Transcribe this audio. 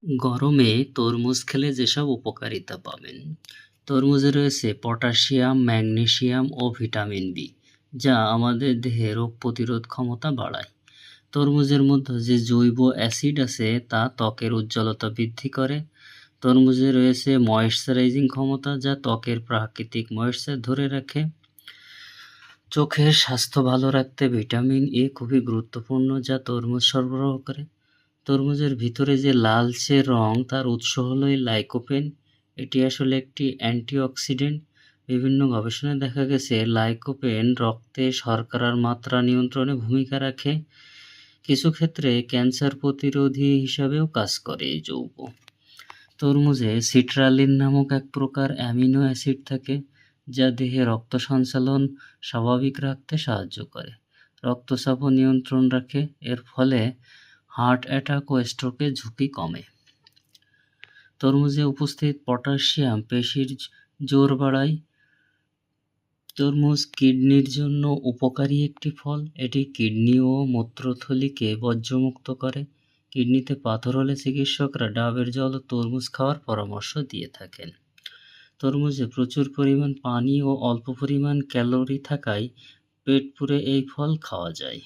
গরমে তরমুজ খেলে যেসব উপকারিতা পাবেন। তরমুজে রয়েছে পটাশিয়াম, ম্যাগনেসিয়াম ও ভিটামিন বি, যা আমাদের দেহে রোগ প্রতিরোধ ক্ষমতা বাড়ায়। তরমুজের মধ্যে যে জৈব অ্যাসিড আছে তা ত্বকের উজ্জ্বলতা বৃদ্ধি করে। তরমুজে রয়েছে ময়েশ্চারাইজিং ক্ষমতা, যা ত্বকের প্রাকৃতিক ময়েশ্চার ধরে রাখে। চোখের স্বাস্থ্য ভালো রাখতে ভিটামিন এ খুবই গুরুত্বপূর্ণ, যা তরমুজ সরবরাহ করে। তরমুজের ভিতরে যে লালচে রং, তার উৎস হলো এই লাইকোপেন। এটি আসলে একটি অ্যান্টিঅক্সিডেন্ট। বিভিন্ন গবেষণায় দেখা গেছে লাইকোপেন রক্তে শর্করার মাত্রা নিয়ন্ত্রণে ভূমিকা রাখে। কিছু ক্ষেত্রে ক্যান্সার প্রতিরোধী হিসাবেও কাজ করে এই যৌগ। তরমুজে সিট্রালিন নামক এক প্রকার অ্যামিনো অ্যাসিড থাকে, যা দেহে রক্ত সঞ্চালন স্বাভাবিক রাখতে সাহায্য করে। রক্তচাপও নিয়ন্ত্রণ রাখে। এর ফলে হার্ট অ্যাটাক ও স্ট্রোকের ঝুঁকি কমে। তরমুজে উপস্থিত পটাশিয়াম পেশির জোর বাড়ায়। তরমুজ কিডনির জন্য উপকারী একটি ফল। এটি কিডনি ও মূত্রথলিকে বর্জ্যমুক্ত করে। কিডনিতে পাথর হলে চিকিৎসকরা ডাবের জল ও তরমুজ খাওয়ার পরামর্শ দিয়ে থাকেন। তরমুজে প্রচুর পরিমাণ পানি ও অল্প পরিমাণ ক্যালোরি থাকায় পেট পুরে এই ফল খাওয়া যায়।